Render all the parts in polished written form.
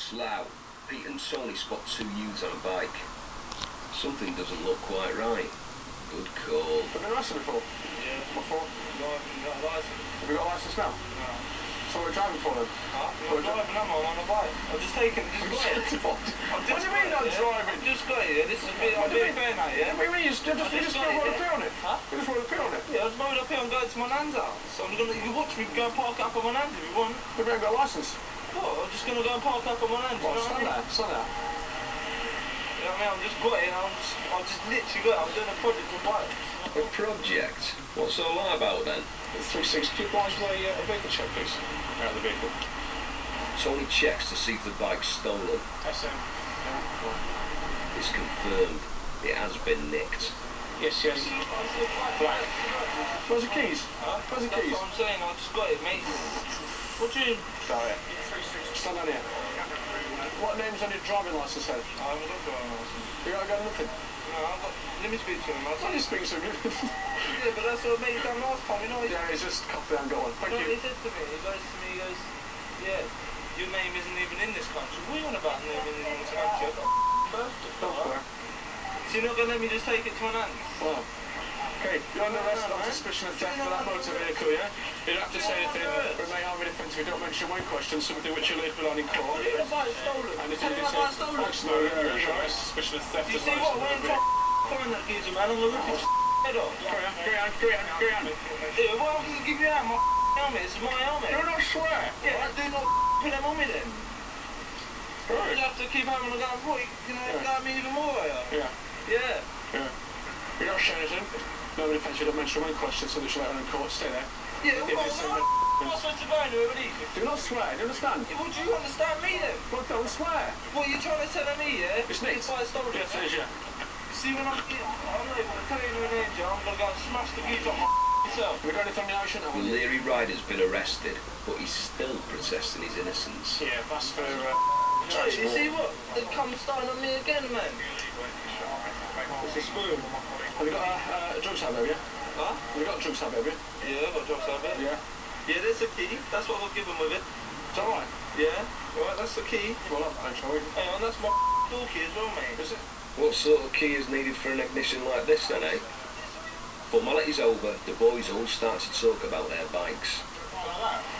Slough, Pete and Tony spot two youths on a bike. Something doesn't look quite right. Good call. Have you been arrested before? Yeah. What for? No, I haven't got a licence. Have you got a licence now? No. So what are you driving for then? Huh? I'm not driving, I'm on a bike. I've just taken, just got it. What do you mean not driving? Just got it, this is a bit, I'm being fair now, yeah? What do you mean? You just rolled up here on it? Huh? You just rolled up here on it? Yeah, I just rolled up here and going to my nan's house. So I'm gonna, you can watch me go and park up at my nan's if you want. You haven't got a licence? Oh, I'm just gonna go and park up at my nan's, you know what I mean? Stand there. You know what I mean? I've just got it, I've just literally got it, I'm doing a project on bike. A project? What's all that about then? 360, could you oblige my vehicle check, please? Out of the vehicle. Tony checks to see if the bike's stolen. SM. Yeah. It's confirmed. It has been nicked. Yes. Black. Where's the keys? Huh? Where's the That's keys? what I'm saying, I just got it, mate. What do you... Sorry. Stand down here. What name's on your driving licence then? I haven't got driving licence. You got nothing? No, I've got... Let me speak to him. Why do you speak to me? Yeah, but that's what mate done last time, you know? Yeah, he's just coffee and go on. Thank you. He said to me, he goes, yeah, your name isn't even in this country. What are you on about name isn't in this country? I've got a birth certificate. So you're not going to let me just take it to an aunt? Well, okay, you're under arrest on suspicion of theft for that motor vehicle, yeah? You don't have to say anything, but may harm any offence if you don't mention one question, something which you later put on in court. What do you mean by stolen? And if Tell you me can about say, stolen. you're under arrest, suspicion of theft You of see what? motor When vehicle. I'm find that geezer, man, I'm going to rip his head off. Carry on. Yeah, well, I'm going to give you out my helmet. This is my helmet. Do not swear. Yeah, do not put them on me then. Right. You have to keep having a go for it, you know, go at me even more, Yeah. Yeah. You're not saying anything. Nobody thinks you don't mention one question, so they should let her in court. Stay there. Yeah, Give well, me some I'm not supposed to go anywhere with these. Do not swear, do you understand? Yeah, well, do you understand me then? Well, don't swear. What, you're trying to tell me, yeah? It's nicked. It's by stolen. Yes, it is, yeah. See, when I'm not even telling you an angel, I'm going to go and smash the geese off myself. Have you got anything now you shouldn't have? The Leary rider's been arrested, but he's still protesting his innocence. Yeah, that's for Hey, you see what? They've come starting on me again, man. It's a spoon. Have you got a drugs habit, have you? Huh? Have you got a drugs habit, have you? Yeah, I've got drugs habit. Yeah. Yeah, there's a key. That's what I was given with it. Is that right? Yeah. Right, that's the key. Well, thanks, shall we? Hang on, that's my door key as well, mate. Is it? What sort of key is needed for an ignition like this then, eh? Formality's over, the boys all start to talk about their bikes.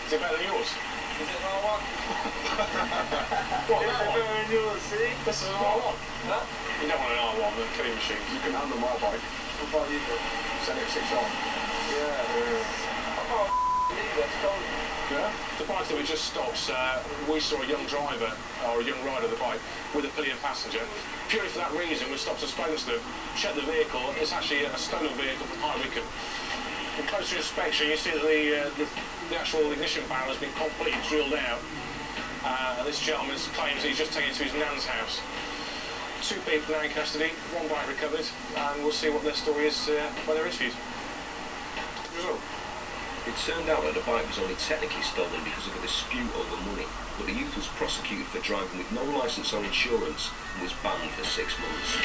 Is it better than yours? Is it an R1? What? Is it better than yours, see? This is an R1. Huh? You don't want an R1 with killing machines. You can handle my bike. What about you, bro? Send it 6 on. Yeah. I can't believe that's stolen. Yeah? The bike that we just stopped, we saw a young driver, or a young rider of the bike, with a pillion passenger. Purely for that reason, we stopped to explain to them, check the vehicle, it's actually a stolen vehicle from High Wycombe. In closer inspection, you see that the actual ignition barrel has been completely drilled out. This gentleman claims he's just taken it to his nan's house. 2 people now in custody, 1 bike recovered, and we'll see what their story is when they're interviewed. Result. It turned out that the bike was only technically stolen because of a dispute over money, but the youth was prosecuted for driving with no licence or insurance and was banned for 6 months.